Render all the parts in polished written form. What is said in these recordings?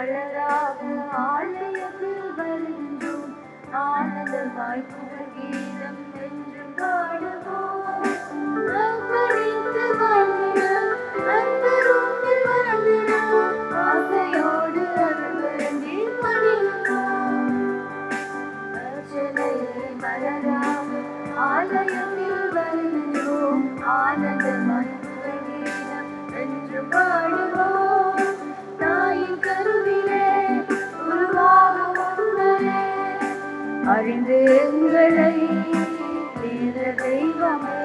மலராக ஆலயத்தில் வருகின்றோம். ஆனந்தமாய் புகழ் கீதம் என்று பாடுவோம். அர்ப்பணித்து வாழ்ந்திடும் அன்பருந்தில் வாழ்ந்திடும் ஆசையோடு அருள் வேண்டி பணிகிறோம். அர்ச்சனையை மலராக ஆலயத்தில் வருகின்றோம். ஆனந்தமாய் புகழ் கீதம் என்று பாடுவோம். தாயின் கருவிலே உருவாகும் உங்களை அறிந்து எங்களை தேர்ந்த தெய்வமே,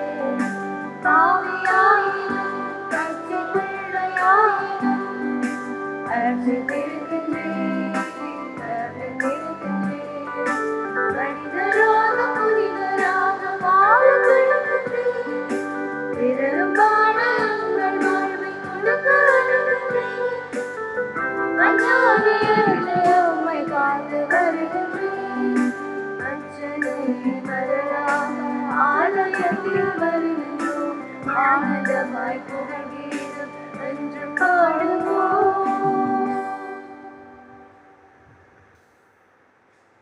பாவியாயினும் பச்சை பிள்ளையாயினும் மனிதராக புனிதராக வாழ விரும்புகிறேன். பெரும்பான எங்கள் வாழ்வை கொடுக்க விரும்புகிறேன். அஞ்சாதியிலே உம்மை காத்து வருகின்றேன். அச்சனை மலராக ஆலயத்தில் வருகின்றோம். ஆனந்தமாய் புகழ் கீதம் என்று பாடுவோம்.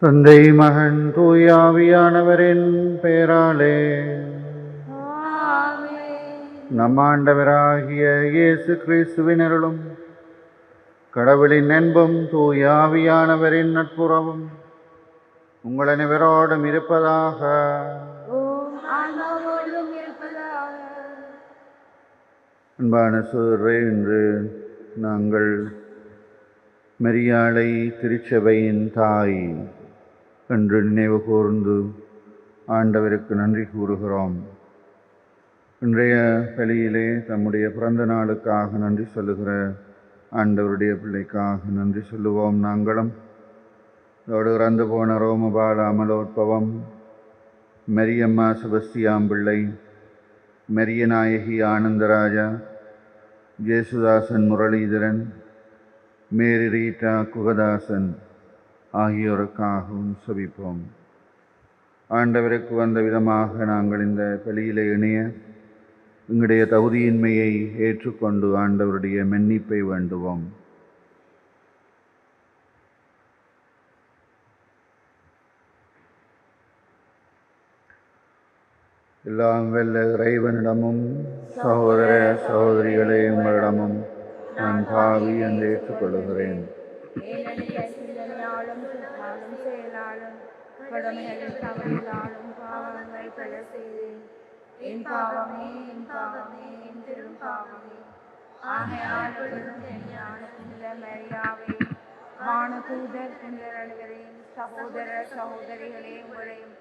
தந்தை மகன் தூய ஆவியானவரின் பெயராலே ஆமென். நம் ஆண்டவராகிய இயேசு கிறிஸ்துவின் அருளும் கடவுளின் அன்பும் தூய ஆவியானவரின் நட்புறவும் உங்கள் அனைவரோடும் இருப்பதாக. ஓம் ஆன்மாவோடும் இருப்பதாக. அன்பான சகோதரரே, இன்று நாங்கள் மரியாளை திருச்சபையின் தாய் என்று நினைவு கூர்ந்து ஆண்டவருக்கு நன்றி கூறுகிறோம். இன்றைய பலியிலே தம்முடைய பிறந்த நாளுக்காக நன்றி சொல்லுகிற ஆண்டவருடைய பிள்ளைக்காக நன்றி சொல்லுவோம். நாங்களும் அதோடு இறந்து போன ரோமபால அமலோற்பவம், மரியம்மா செபஸ்தியாம் பிள்ளை, மரியநாயகி ஆனந்தராஜா, ஜேசுதாசன் முரளிதரன், மேரி ரீட்டா குகதாசன் ஆகியோருக்காகவும் செபிப்போம். ஆண்டவருக்கு வந்த விதமாக நாங்கள் இந்த பலியிலே இணைய எங்களுடைய தகுதியின்மையை ஏற்றுக்கொண்டு ஆண்டவருடைய மன்னிப்பை வேண்டுவோம். எல்லாம் வல்ல இறைவனிடமும் சகோதர சகோதரிகளே உங்களிடமும் நான் பாவி என்று ஏற்றுக்கொள்கிறேன். சிந்தனையாலும் செயலாலும் கடமைகளில் தவறினாலும் பாவங்கள் பல செய்தேன். என் பாவமே என் பாவமே என் பெரும் பாவமே. ஆகையால் ஞான புனித மரியாவே, வானதூதர் புனிதர் அனைவரையும் சகோதர சகோதரிகளே உங்களையும்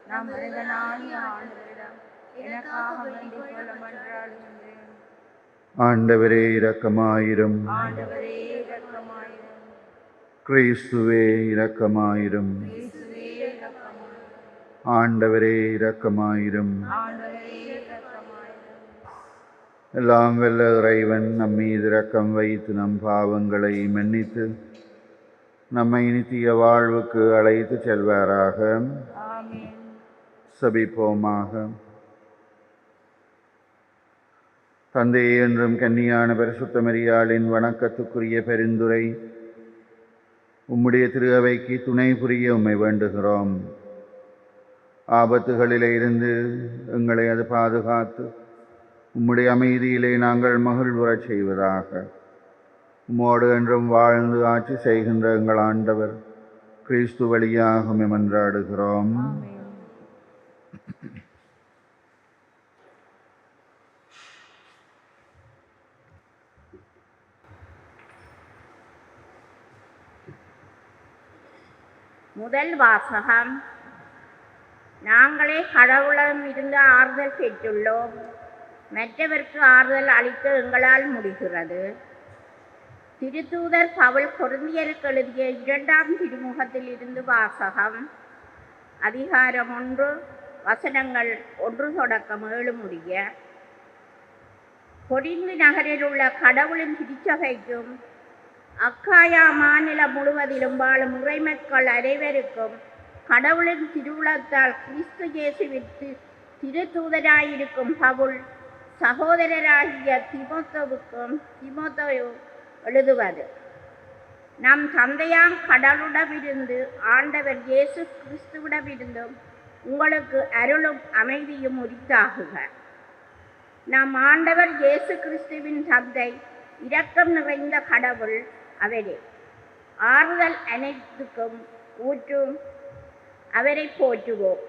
நம் மனிதனாகிய ஆண்டவரிடம் எனக்காக வேண்டிக் கொள்ள மன்றாடுகின்றேன். ஆண்டவரே இரக்கமாயிரும். ஆண்டவரே இரக்கமாயிரும். கிறிஸ்துவே இரக்கமாயிரும். இயேசுவே இரக்கமாயிரும். ஆண்டவரே இரக்கமாயிரும். ஆண்டவரே இரக்கமாயிரும். எல்லாம் வல்ல இறைவன் நம் மீது இரக்கம் வைத்து நம் பாவங்களை மன்னித்து நம்மை நித்திய வாழ்வுக்கு அழைத்து செல்வாராக. ஆமென். செபிப்போமாக. தந்தையே, என்றும் கன்னியான பரிசுத்த மரியாளின் வணக்கத்துக்குரிய பெருந்துரை உம்முடைய திரு அவைக்கு துணை புரிய உம்மை வேண்டுகிறோம். ஆபத்துகளிலே இருந்து எங்களை அது பாதுகாத்து உம்முடைய அமைதியிலே நாங்கள் மகிழ்வுறச் செய்வதாக. உம்மோடு என்றும் வாழ்ந்து ஆட்சி செய்கின்ற எங்கள் ஆண்டவர் கிறிஸ்து வழியாக மன்றாடுகிறோம். முதல் வாசகம். நாங்களே கடவுளிடம் இருந்து ஆறுதல் பெற்றுள்ளோம், மற்றவருக்கு ஆறுதல் அளிக்க எங்களால் முடிகிறது. திருத்தூதர் பவுல் கொரிந்தியருக்கு எழுதிய 2ஆம் திருமுகத்தில் இருந்து வாசகம். அதிகாரம் 1, வசனங்கள் 1 தொடக்கம் 7 முடிய. கொரிந்து நகரில் உள்ள கடவுளின் திருச்சபைக்கும் அக்காயா மாநிலம் முழுவதிலும் வாழும் இறைமக்கள் அனைவருக்கும் கடவுளின் திருவுளத்தால் கிறிஸ்து இயேசுவிற்கு திருத்தூதராயிருக்கும் பவுல் சகோதரராகிய தீமோத்தேயு எழுதுவது. நம் தந்தையாம் கடவுளிடமிருந்து ஆண்டவர் இயேசு கிறிஸ்துவிடமிருந்தும் உங்களுக்கு அருளும் அமைதியும் உரித்தாகுக. நம் ஆண்டவர் இயேசு கிறிஸ்துவின் தந்தை இரக்கம் நிறைந்த கடவுள் அவரே. ஆறுதல் அனைத்துக்கும் ஊற்றும் அவரை போற்றுவோம்.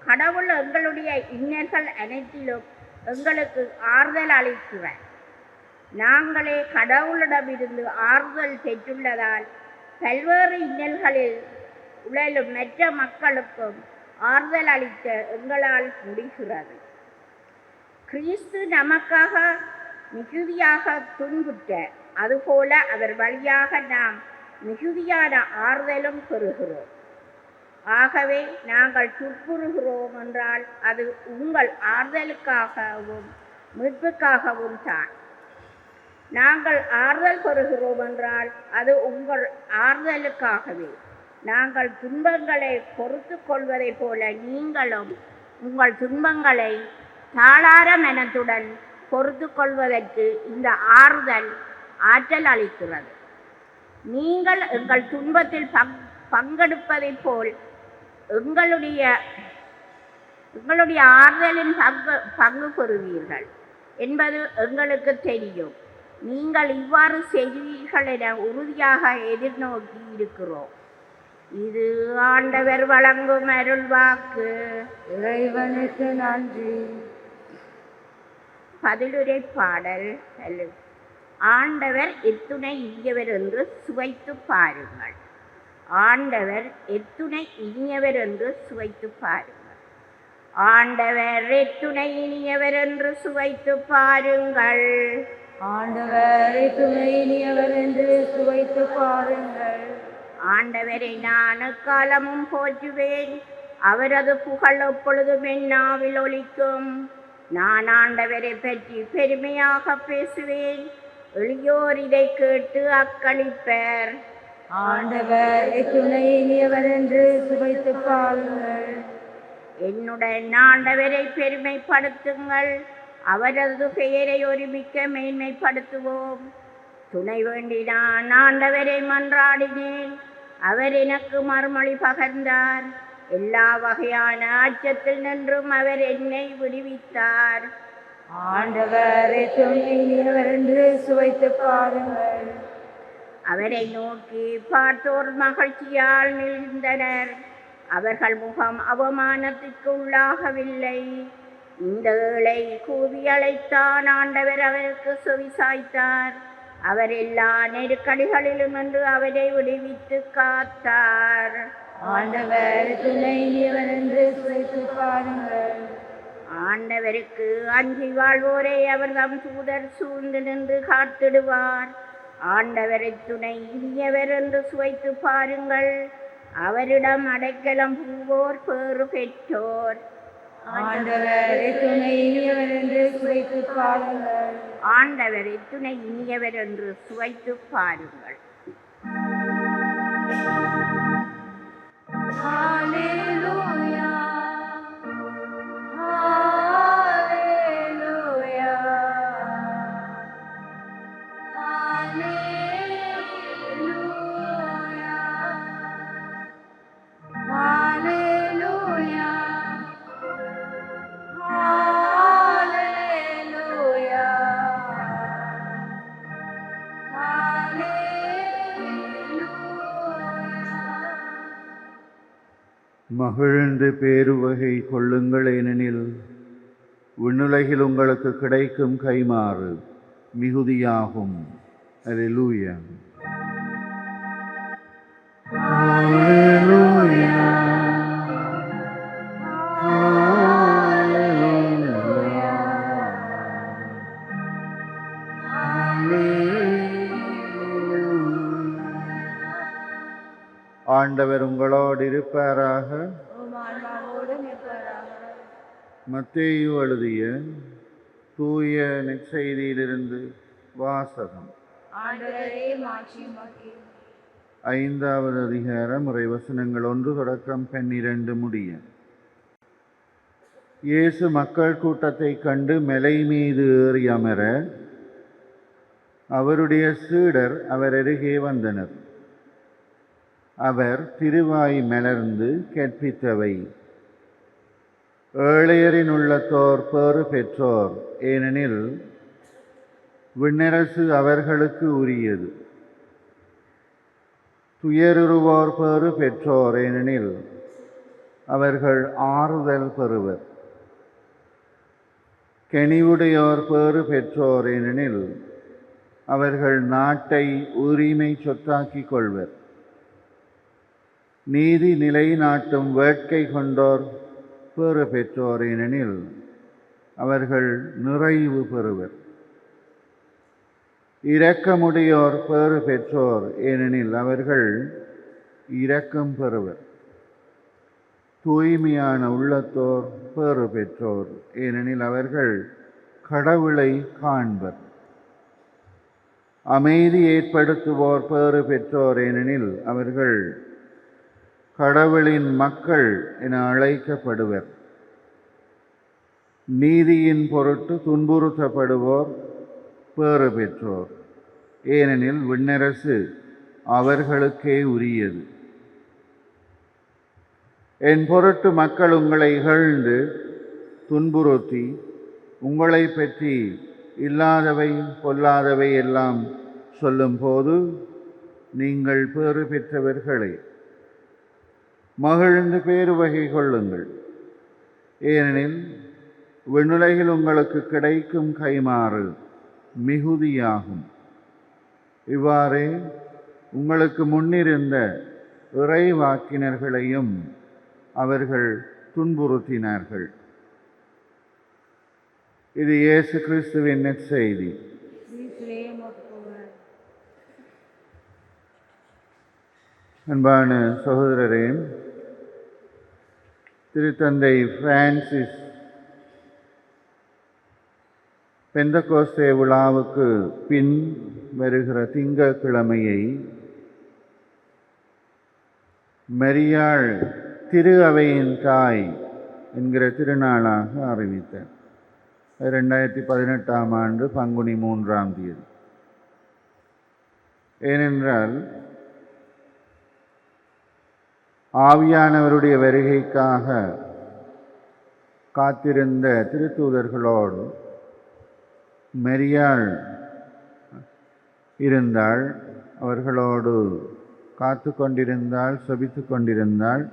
கடவுள் எங்களுடைய இன்னல்கள் அனைத்திலும் எங்களுக்கு ஆறுதல் அளிக்கிறார். நாங்களே கடவுளிடமிருந்து ஆறுதல் பெற்றுள்ளதால் பல்வேறு இன்னல்களில் உழலும் மற்ற மக்களுக்கும் ஆறுதல் அளிக்க எங்களால் முடிகிறது. கிறிஸ்து நமக்காக மிகுதியாக துன்புற்றார். அதுபோல அவர் வழியாக நாம் மிகுதியான ஆறுதலும் பெறுகிறோம். ஆகவே நாங்கள் துன்புறுகிறோம் என்றால் அது உங்கள் ஆறுதலுக்காகவும் மீட்புக்காகவும் தான். நாங்கள் ஆறுதல் பெறுகிறோம் என்றால் அது உங்கள் ஆறுதலுக்காகவே. நாங்கள் துன்பங்களை பொறுத்து கொள்வதைப் போல நீங்களும் உங்கள் துன்பங்களை தாளார மனத்துடன் பொறுத்து கொள்வதற்கு இந்த ஆறுதல் ஆற்றல் அளிக்கிறது. நீங்கள் எங்கள் துன்பத்தில் பங்கெடுப்பதைப் போல் எங்களுடைய ஆறுதலின் பங்கு பெறுவீர்கள் என்பது எங்களுக்கு தெரியும். நீங்கள் இவ்வாறு செய்வீர்கள் என உறுதியாக எதிர்நோக்கி இருக்கிறோம். இது ஆண்டவர் வழங்கும் அருள்வாக்கு. இறைவனுக்கு நன்றி. பதிலுரை பாடல். ஆண்டவர் எத்துணை இனியவர் என்று சுவைத்து பாருங்கள். ஆண்டவர் எத்துணை இனியவர் என்று சுவைத்து பாருங்கள். ஆண்டவர் எத்துணை இனியவர் என்று சுவைத்து பாருங்கள். ஆண்டவர் எத்துணை இனியவர் என்று சுவைத்து பாருங்கள். ஆண்டவரை நான் எக்காலமும் போற்றுவேன். அவரது புகழ் எப்பொழுதும் என் நாவில் ஒலிக்கும். நான் ஆண்டவரை பற்றி பெருமையாக பேசுவேன். எளியோர் இதை கேட்டு அக்களிப்பர். ஆண்டவர் எத்துணை இனியவர் என்று சுவைத்து பாருங்கள். என்னுடன் ஆண்டவரை பெருமைப்படுத்துங்கள். அவரது பெயரை ஒருமிக்க மேன்மைப்படுத்துவோம். துணை வேண்டி நான் ஆண்டவரை மன்றாடினேன். அவர் எனக்கு மறுமொழி பகர்ந்தார். எல்லா வகையான அச்சத்தில் நின்றும் அவர் என்னை விடுவித்தார். ஆண்டவர் எத்துணை இனியவர் என்று சுவைத்து பாருங்கள். அவரை நோக்கி பார்த்தோர் மகிழ்ச்சியால் நின்றனர். அவர்கள் முகம் அவமானத்திற்கு உள்ளாகவில்லை. இந்த ஏழை கூவி அழைத்தான். ஆண்டவர் அவருக்கு செவிசாய்த்தார். அவர் எல்லா நெருக்கடிகளிலும் நின்று அவரை விடுவித்து காத்தார். ஆண்டவர் துணை இனியவர் என்று சுவைத்து பாருங்கள். ஆண்டவருக்கு அஞ்சி வாழ்வோரை அவர் தம் தூதர் சூழ்ந்து நின்று காத்திடுவார். ஆண்டவரை துணை இனியவர் என்று சுவைத்து பாருங்கள். அவரிடம் அடைக்கலம் புகுவோர் பேறு பெற்றோர். ஆண்டவர் துணை இனியவர் என்று சுவைத்து பாருங்கள். ஆண்டவரை துணை இனியவர் என்று சுவைத்து பாருங்கள். ஹல்லேலூயா, ஹல்லேலூயா, ஹல்லேலூயா, ஹல்லேலூயா, ஹல்லேலூயா, மகிழ்ந்து பேருவகை கொள்ளுங்கள், ஏனெனில் விண்ணுலகில் உங்களுக்கு கிடைக்கும் கைமாறு மிகுதியாகும். அல்லேலூயா. அல்லேலூயா. ஆண்டவர் உங்களோடு இருப்பாராக. மத்தேயு எழுதிய தூய நற்செய்தியிலிருந்து வாசகம். 5வது அதிகாரம் இறைவசனங்கள் 1 தொடக்கம் 12 முடிய. இயேசு மக்கள் கூட்டத்தை கண்டு மலை மீது ஏறி அமர அவருடைய சீடர் அவர் அருகே வந்தனர். அவர் திருவாய் மலர்ந்து கற்பித்தவை. ஏழையரின் உள்ளத்தோர் பேறு பெற்றோர், ஏனெனில் விண்ணரசு அவர்களுக்கு உரியது. துயருறுவோர் பேறு பெற்றோர், ஏனெனில் அவர்கள் ஆறுதல் பெறுவர். கனிவுடையோர் பேறு பெற்றோர், ஏனெனில் அவர்கள் நாட்டை உரிமை சொத்தாக்கிக் கொள்வர். நீதி நிலைநாட்டும் வேட்கை கொண்டோர் பேறு பெற்றோர், ஏனெனில் அவர்கள் நிறைவு பெறுவர். இரக்கமுடையோர் பேறு பெற்றோர், ஏனெனில் அவர்கள் இரக்கம் பெறுவர். தூய்மையான உள்ளத்தோர் பேறு பெற்றோர், ஏனெனில் அவர்கள் கடவுளை காண்பர். அமைதி ஏற்படுத்துவோர் பேறு பெற்றோர், ஏனெனில் அவர்கள் கடவுளின் மக்கள் என அழைக்கப்படுவர். நீதியின் பொருட்டு துன்புறுத்தப்படுவோர் பேறு பெற்றோர், ஏனெனில் விண்ணரசு அவர்களுக்கே உரியது. என் பொருட்டு மக்கள் உங்களை இகழ்ந்து துன்புறுத்தி உங்களை பற்றி இல்லாதவை பொல்லாதவை எல்லாம் சொல்லும்போது நீங்கள் பேறு பெற்றவர்களே. மகிழ்ந்து பேறு வகை கொள்ளுங்கள், ஏனெனில் விண்ணுலகில் உங்களுக்கு கிடைக்கும் கைமாறு மிகுதியாகும். இவ்வாறே உங்களுக்கு முன்னிருந்த இறைவாக்கினர்களையும் அவர்கள் துன்புறுத்தினார்கள். இது இயேசு கிறிஸ்துவின் நற்செய்தி. அன்பான சகோதரரே, திருத்தந்தை பிரான்சிஸ் பெந்தகோஸ்தே விழாவுக்கு பின் வருகிற திங்கட்கிழமையை மரியாள் திரு அவையின் தாய் என்கிற திருநாளாக அறிவித்தார். 2018ஆம் ஆண்டு பங்குனி 3ஆம் தேதி. ஏனென்றால் ஆவியானவருடைய வருகைக்காக காத்திருந்த திருத்தூதர்களோடு மரியாள் இருந்தாள். அவர்களோடு காத்து கொண்டிருந்தாள், செபித்து கொண்டிருந்தாள்.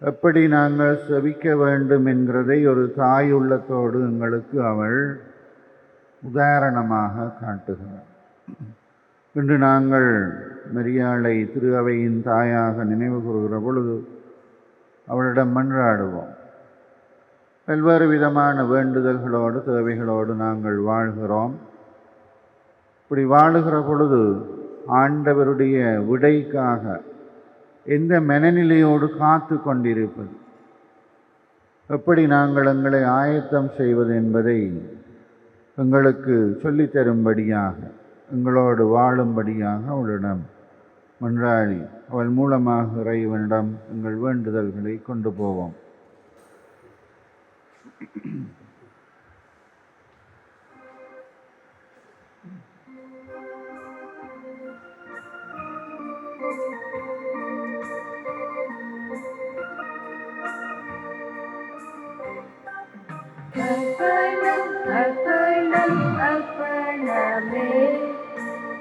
எப்படி நாங்கள் செபிக்க வேண்டும் என்கிறதை ஒரு தாய் உள்ளத்தோடு எங்களுக்கு அவள் உதாரணமாக காட்டுகிறார். இன்று நாங்கள் மரியாளை திரு அவையின் தாயாக நினைவு கூறுகிற பொழுது அவளிடம் மன்றாடுவோம். பல்வேறு விதமான வேண்டுதல்களோடு தேவைகளோடு நாங்கள் வாழ்கிறோம். இப்படி வாழுகிற பொழுது ஆண்டவருடைய விடைக்காக எந்த மனநிலையோடு காத்து கொண்டிருப்பது, எப்படி நாங்கள் எங்களை ஆயத்தம் செய்வது என்பதை எங்களுக்கு சொல்லித்தரும்படியாக, எங்களோடு வாழும்படியாக அவளிடம் மன்றாடி அவள் மூலமாக இறைவனிடம் எங்கள் வேண்டுதல்களை கொண்டு போவோம். அர்ப்பணம் அர்ப்பணம் அர்ப்பணமே,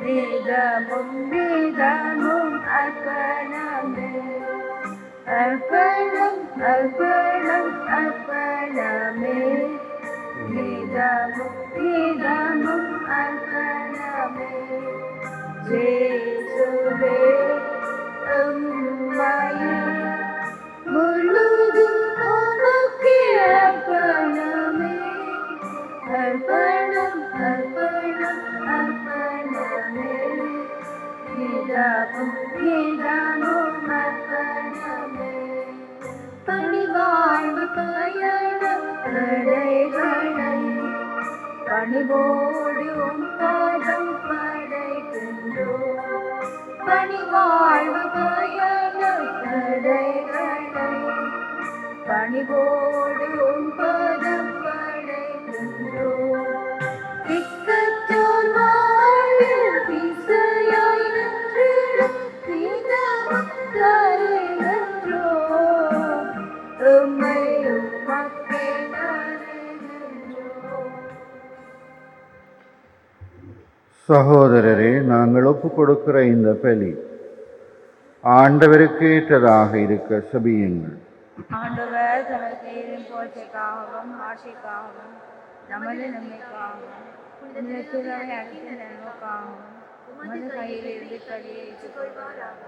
வேதமும் வேதமும் அர்ப்பணமே. அர்ப்பணம் அர்ப்பணம் அர்ப்பணமே, வேதமும் வேதமும் அர்ப்பணமே. இயேசுவே உம்மையே முழுதும் உமக்கே அர்ப்பணமே. அர்ப்பணம் அர்ப்பணம் அர்ப்பணமே, வேதமும் வேதமும் அர்ப்பணமே. பணிவாழ்வு பயணம் தடைகளை பணிவோடு உம் பாதம் படைக்கின்றோம். பணிவாழ்வு பயணம் தடைகளை பணிவோடு உம் பாதம் படைக்கின்றோம். திக்கற்றோர் வாழ்வில் திசையாய் நின்றிடும் வேதமும் சகோதரரே, நாங்கள் ஒப்புக் கொடுக்கிற இந்த பலி ஆண்டவருக்கு ஏற்றதாக இருக்க செபியுங்கள். ஆண்டவர் தமது பெயரின் போற்றைக்காகவும் ஆட்சிக்காகவும் நமது நன்மைக்காகவும் புனிதத்திறவை அனைத்து நன்மைக்காகவும் உமது கையில் இருந்து கடியை ஏற்றுக்கொள்வாராக.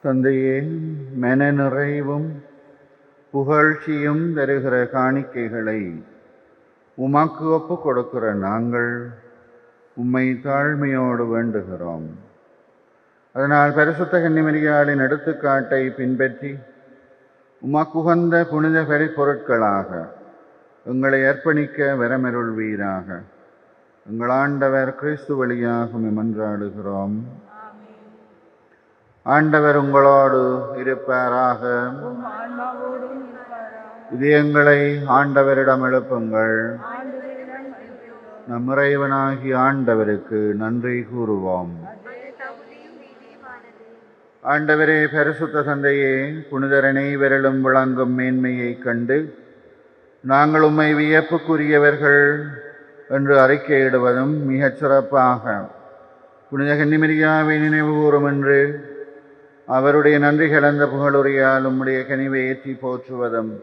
தந்தையே, மென நிறைவும் புகழ்ச்சியும் தருகிற காணிக்கைகளை உமக்கு ஒப்புக் கொடுக்கிற நாங்கள் உம்மை தாழ்மையோடு வேண்டுகிறோம். அதனால் பரிசுத்த கன்னிமரியாளின் எடுத்துக்காட்டை பின்பற்றி உமக்குகந்த புனித பரிபொருட்களாக எங்களை அர்ப்பணிக்க வரமருள்வீராக. எங்கள் ஆண்டவர் கிறிஸ்து வழியாக மன்றாடுகிறோம். ஆண்டவர் உங்களோடு இருப்பாராக. இதயங்களை ஆண்டவரிடம் எழுப்புங்கள். நம் இறைவனாகிய ஆண்டவருக்கு நன்றி கூறுவோம். ஆண்டவரே, பரிசுத்த தந்தையே, புனிதர் அனைவரிலும் விளங்கும் மேன்மையைக் கண்டு நாங்கள் உம்மை வியப்புக்குரியவர்கள் என்று அறிக்கையிடுவதும் மிகச் சிறப்பாக புனித கன்னிமரியாவை நினைவு கூறும் என்று அவருடைய நன்றி கலந்த புகழுரையால் உம்முடைய கனிவை ஏற்றி போற்றுவதும்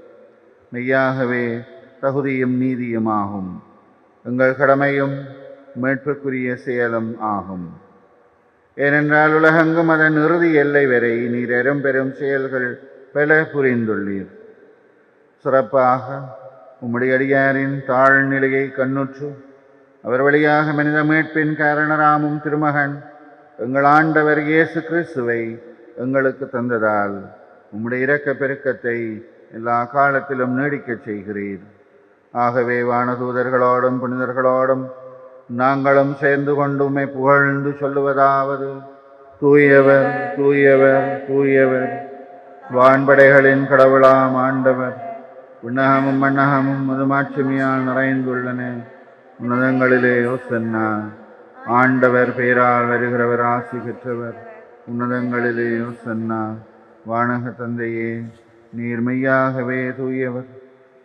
மெய்யாகவே தகுதியும் நீதியுமாகும். எங்கள் கடமையும் மீட்புக்குரிய செயலும் ஆகும். ஏனென்றால் உலகெங்கும் அதன் இறுதி எல்லை வரை நீர் பெரும் செயல்கள் பல புரிந்துள்ளீர். சிறப்பாக உம்முடைய அடியாரின் தாழ்நிலையை கண்ணுற்று அவர் வழியாக மனித மீட்பின் காரணராமும் திருமகன் எங்கள் ஆண்டவர் இயேசு கிறிஸ்துவை எங்களுக்கு தந்ததால் உம்முடைய இரக்க பெருக்கத்தை எல்லா காலத்திலும் நீடிக்கச் செய்கிறீர். ஆகவே வானதூதர்களோடும் புனிதர்களோடும் நாங்களும் சேர்ந்து கொண்டு உம்மை புகழ்ந்து சொல்லுவதாவது: தூயவர், தூயவர், தூயவர், வான்படைகளின் கடவுளாம் ஆண்டவர், விண்ணகமும் மண்ணகமும் மதுமாட்சிமையால் நிறைந்துள்ளன. உன்னதங்களிலே ஓசன்னா. ஆண்டவர் பெயரால் வருகிறவர் ஆசி பெற்றவர். உன்னதங்களிலே ஓசன்னா. வானக தந்தையே, நீர் மெய்யாகவே தூயவர்,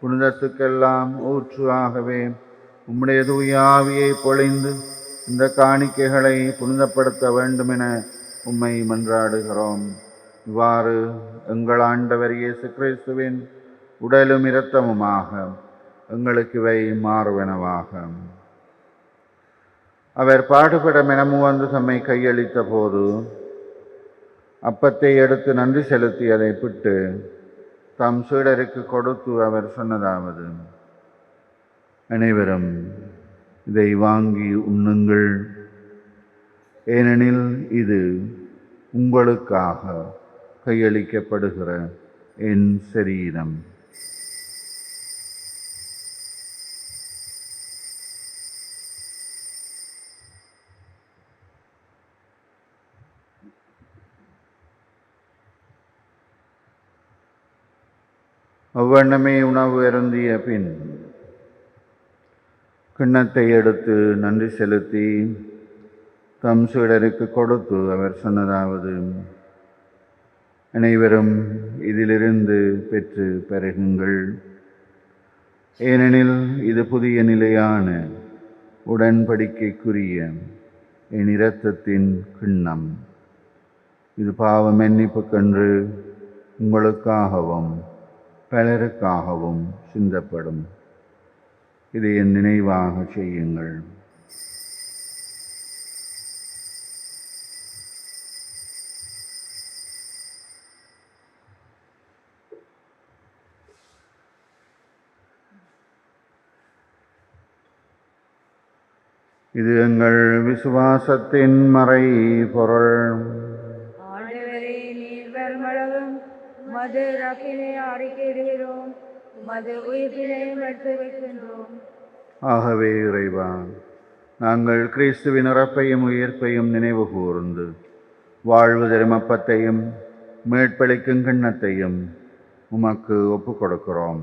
புனிதத்துக்கெல்லாம் ஊற்று ஆகவே உம்முடைய தூய ஆவியை பொழிந்து இந்த காணிக்கைகளை புனிதப்படுத்த வேண்டுமென உம்மை மன்றாடுகிறோம். இவ்வாறு எங்கள் ஆண்டவர் இயேசு கிறிஸ்துவின் உடலும் இரத்தமுமாக எங்களுக்கு இவை மாறுவனவாக. அவர் பாடுபட மெனமுவந்து தம்மை கையளித்த போது அப்பத்தை எடுத்து நன்றி செலுத்தி அதை பிட்டு தம் சீடருக்கு கொடுத்து அவர் சொன்னதாவது: அனைவரும் இதை வாங்கி உண்ணுங்கள், ஏனெனில் இது உங்களுக்காக கையளிக்கப்படுகிற என் சரீரம். அவ்வண்ணமே உணவு அருந்திய பின் கிண்ணத்தை எடுத்து நன்றி செலுத்தி தம் சீடருக்கு கொடுத்து அவர் சொன்னதாவது: அனைவரும் இதிலிருந்து பெற்று பருகுங்கள், ஏனெனில் இது புதிய நிலையான உடன்படிக்கைக்குரிய என் இரத்தத்தின் கிண்ணம். இது பாவ மன்னிப்புக்கென்று உங்களுக்காகவும் பலருக்காகவும் சிந்தப்படும். இதை என் நினைவாக செய்யுங்கள். இது எங்கள் விசுவாசத்தின் மறை பொருள். ஆண்டவரே, நீர் வருமளவும் உமது இறப்பினை அறிக்கையிடுகிறோம், உமது உயிர்ப்பினையும் எடுத்து வைக்கின்றோம். ஆகவே இறைவா, நாங்கள் கிறிஸ்துவின் இறப்பையும் உயிர்ப்பையும் நினைவு கூர்ந்து வாழ்வு தரும் அப்பத்தையும் மீட்பளிக்கும் கிண்ணத்தையும் உமக்கு ஒப்புக் கொடுக்கிறோம்.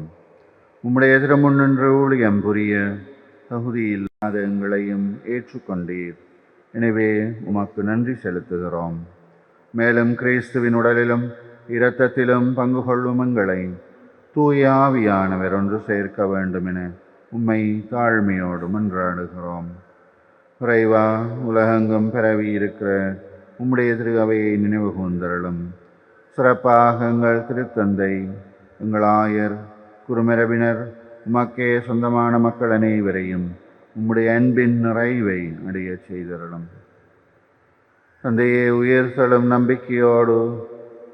உம்முடைய திருமுன் நின்று ஊழியம் புரிய தகுதியில்லாத எங்களையும் ஏற்றுக்கொண்டீர். எனவே உமக்கு நன்றி செலுத்துகிறோம். மேலும் கிறிஸ்துவின் உடலிலும் இரத்தத்திலும் பங்கு கொள்ளும் எங்களை தூய ஆவியானவர் ஒன்று சேர்க்க வேண்டும் என உம்மை தாழ்மையோடு மன்றாடுகிறோம். இறைவா, உலகெங்கும் பரவி இருக்கிற உம்முடைய திரு அவையை நினைவு கூர்ந்தருளும். சிறப்பாக எங்கள் திருத்தந்தை, எங்கள் ஆயர், குருமரபினர், உமக்கே சொந்தமான மக்கள் அனைவரையும் உம்முடைய அன்பின் நிறைவை அடையச் செய்தருளும். தந்தையே, உயிர் செழும் நம்பிக்கையோடு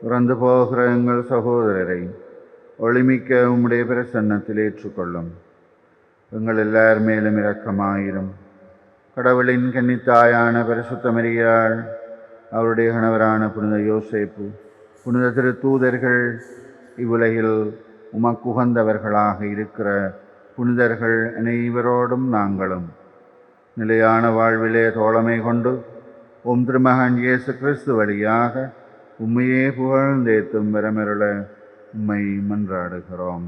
இறந்து போகிற எங்கள் சகோதரரை ஒளிமிக்க உம்முடைய பிரசன்னத்தில் ஏற்றுக்கொள்ளும். எங்கள் எல்லார் மேலும் இரக்கமாயிரும். கடவுளின் கன்னித்தாயான பரிசுத்த மரியாள், அவருடைய கணவரான புனித யோசேப்பு, புனித திருத்தூதர்கள், இவ்வுலகில் உமக்குகந்தவர்களாக இருக்கிற புனிதர்கள் அனைவரோடும் நாங்களும் நிலையான வாழ்விலே தோழமை கொண்டு உம் திருமகன் இயேசு கிறிஸ்து வழியாக உம்மையே புகழ்ந்தேத்தும் வரமருள உம்மை மன்றாடுகிறோம்.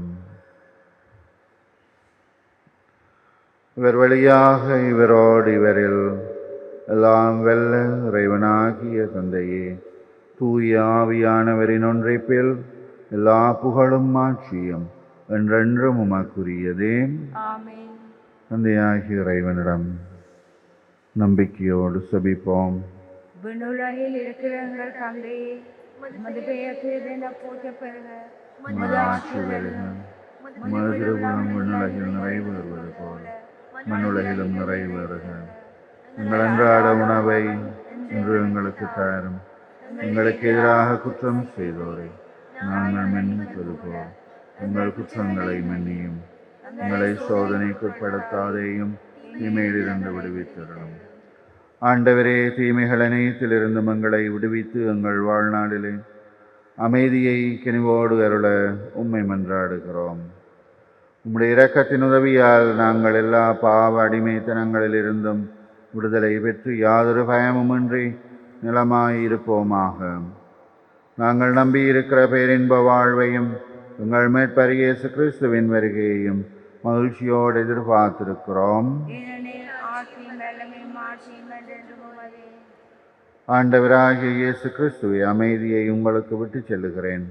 இவர் வழியாக இவரோடு இவரில் எல்லாம் வெல்ல இறைவனாகிய தந்தையே, தூய ஆவியானவரின் ஒன்றைப்பில் எல்லா புகழும் மாட்சியும் என்றென்றும் உமக்குரியதே. ஆமென். தந்தையாகிய இறைவனிடம் நம்பிக்கையோடு செபிப்போம். விண்ணுலகில் இருக்கிற எங்கள் தந்தையே, உமது பெயர் தூயதென போற்றப் பெறுக. உமது ஆட்சி வருக. உமது திருவுளம் விண்ணுலகில் நிறைவேறுவது போல மண்ணுலகிலும் நிறைவேறுக. எங்கள் அன்றாட உணவை இன்று எங்களுக்கு தாரும். எங்களுக்கு எதிராக குற்றம் செய்தோரை நாங்கள் மன்னிப்பது போல் எங்கள் குற்றங்களை மன்னியும். எங்களை சோதனைக்குட்படுத்தாதேயும், தீமையிலிருந்து விடுவித்தருளும். ஆண்டவரே, தீமைகள் அனைத்திலிருந்து எங்களை விடுவித்து எங்கள் வாழ்நாளிலே அமைதியை கனிவோடு அருள உம்மை மன்றாடுகிறோம். உம்முடைய இரக்கத்தின் உதவியால் நாங்கள் எல்லா பாவ அடிமைத்தனங்களிலிருந்தும் விடுதலை பெற்று யாதொரு பயமுமின்றி நிலமாயிருப்போமாக. நாங்கள் நம்பியிருக்கிற பேரின்ப வாழ்வையும் எங்கள் மீட்பர் இயேசு கிறிஸ்துவின் வருகையையும் மகிழ்ச்சியோடு எதிர்பார்த்திருக்கிறோம். ஏனெனில் ஆட்சியும் வல்லமையும் மாட்சியும் என்றென்றும் உமதே. ஆண்டவராகிய இயேசு கிறிஸ்துவே, அமைதியை உங்களுக்கு விட்டுச் செல்லுகிறேன்,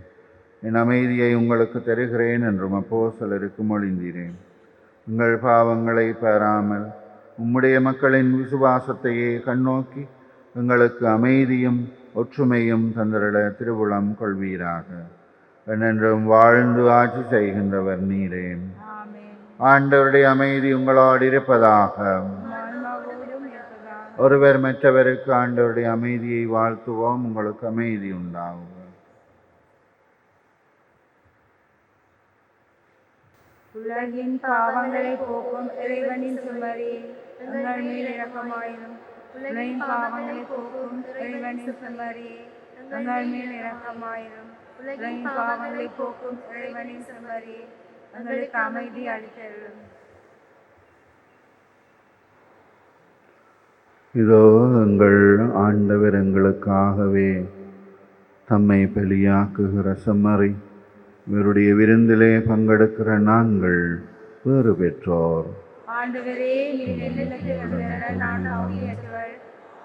என் அமைதியை உங்களுக்கு தருகிறேன் என்றும் அப்போஸ்தலருக்கு மொழிந்தீரேன். உங்கள் பாவங்களை பாராமல் உம்முடைய மக்களின் விசுவாசத்தையே கண்ணோக்கி எங்களுக்கு அமைதியும் ஒற்றுமையும் தந்தருள திருவுளம் கொள்வீராக. என்றென்றும் வாழ்ந்து ஆட்சி செய்கின்றவர் நீரே. ஆமென். ஆண்டவருடைய அமைதி உங்களோடு இருப்பதாக. ஆன்மாவோடும் இருப்பதாக. ஒருவர் மற்றவருக்கு ஆண்டவருடைய அமைதியை வாழ்த்துவோம். உங்களுக்கு அமைதி உண்டாகும். உலகின் பாவங்களை போக்கும் இறைவனின் சுமரியே, எங்கள் மேல் இரக்கமாயிரும். உலகின் பாவங்களை போக்கும் இறைவனின் சுமரியே, எங்கள் மேல் இரக்கமாயிரும். உலகின் பாவங்களை போக்கும் இறைவனின் சுமரியே, எங்களுக்கு அமைதி அளித்தருளும். இதோ எங்கள் ஆண்டவர் எங்களுக்காகவே தம்மை பலியாக்குகிற செம்மறி, இவருடைய விருந்திலே பங்கெடுக்கிற நாங்கள் பேறு பெற்றோர். ஆண்டவரே, நீர் என்னிடத்தில் வந்தருள நான் தகுதியற்றவள்.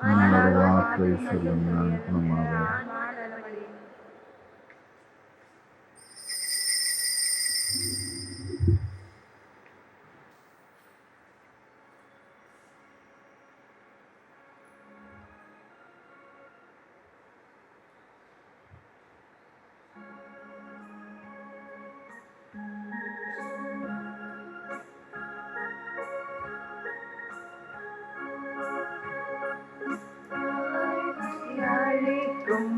ஆனால் வார்த்தை சொல்லும் நான் குணமாவேன். நான் மாறலவளேன். அளிக்கும்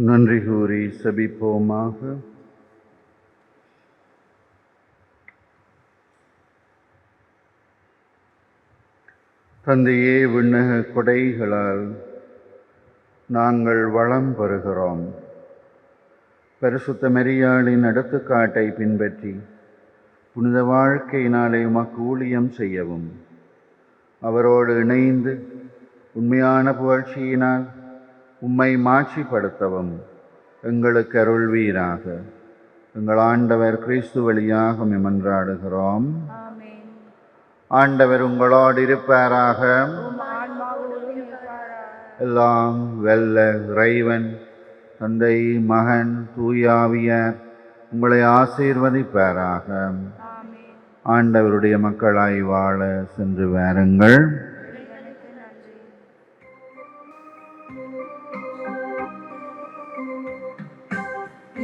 நன்றி கூறி செபிப்போமாக. தந்தையே, விண்ணக கொடைகளால் நாங்கள் வளம் பெறுகிறோம். பரிசுத்த மரியாளின் எடுத்துக்காட்டை பின்பற்றி புனித வாழ்க்கையினாலே உமக்கு ஊழியம் செய்யவும், அவரோடு இணைந்து உண்மையான புகழ்ச்சியினால் உம்மை மாட்சிப்படுத்தவும் எங்களுக்கு அருள்வீராக. எங்கள் ஆண்டவர் கிறிஸ்து வழியாக மன்றாடுகிறோம். ஆண்டவர் உங்களோடு இருப்பாராக. எல்லாம் வெல்ல இறைவன் தந்தை, மகன், தூயாவியார் உங்களை ஆசீர்வதிப்பாராக. ஆண்டவருடைய மக்களாய் வாழ சென்று வாருங்கள்.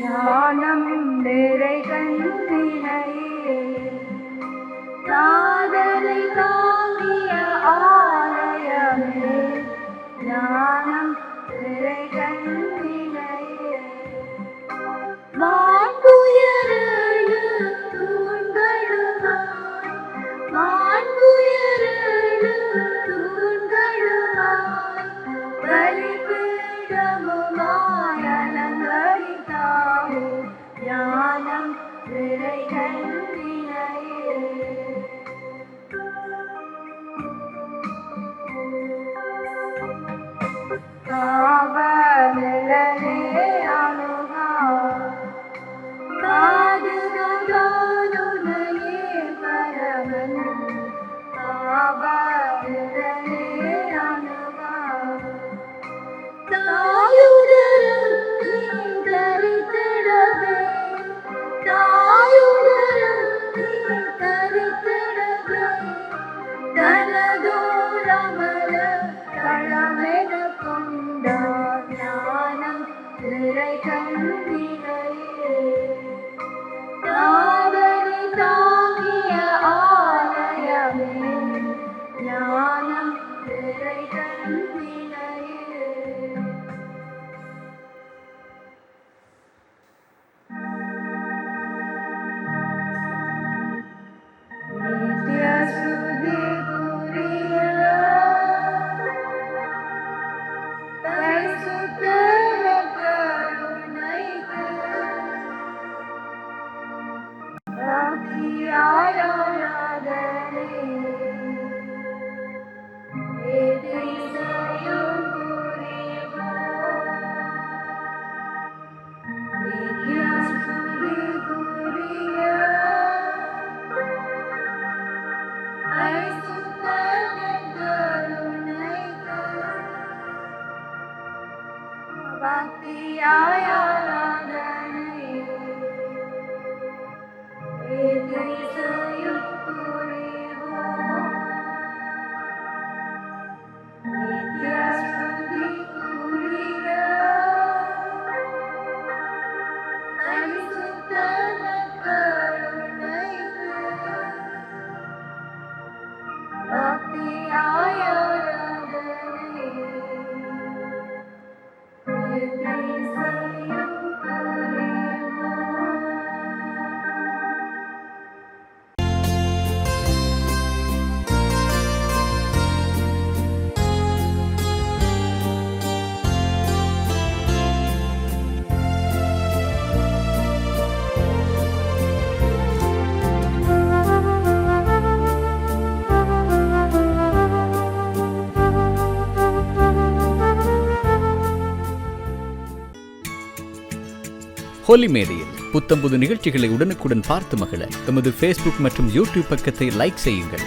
ஞானம் நிறை கண்ணினையே, காதலை தாங்கிய ஆலயமே, ஞானம் நிறை கண்ணினையே, வான்புயரேழு தூண்களுமாய், வான்புயரேழு தூண்களுமாய், பலிபீடமுமாய் அலங்கரித்தாயே, ஞானம் நிறை கண்ணினையே. காவலனே அணுகா, காதுகாலுனையே பரமன், காவலனே அணுகா, தாயுதரம் நீ தரித்திடவே, தாயுதரம் நீ தரித்திடவே, தனதோரமர களமென கொண்டார், ஞானம் நிறை கண்ணினையே, காதலை தாங்கிய ஆலயமே, ஞானம் நிறை கண்ணினையே. நித்ய ஸ்துதி புரிய பரிசுத்த கருணைக்கு பக்தியாய் ஆராதனை, எதிசையும் புரிவோம். நித்ய ஸ்துதி புரிய பரிசுத்த கருணைக்கு பக்தியாய் ஆராதனை, எதிசையும் புரிவோம். நித்ய ஸ்துதி புரிய பரிசுத்த கருணைக்கு பக்தியாய் ஆராதனை, எதிசையும் புரிவோம். ஹோலி மேடையில் புத்தம்புது நிகழ்ச்சிகளை உடனுக்குடன் பார்த்து மகிழ எமது ஃபேஸ்புக் மற்றும் யூடியூப் பக்கத்தை லைக் செய்யுங்கள்.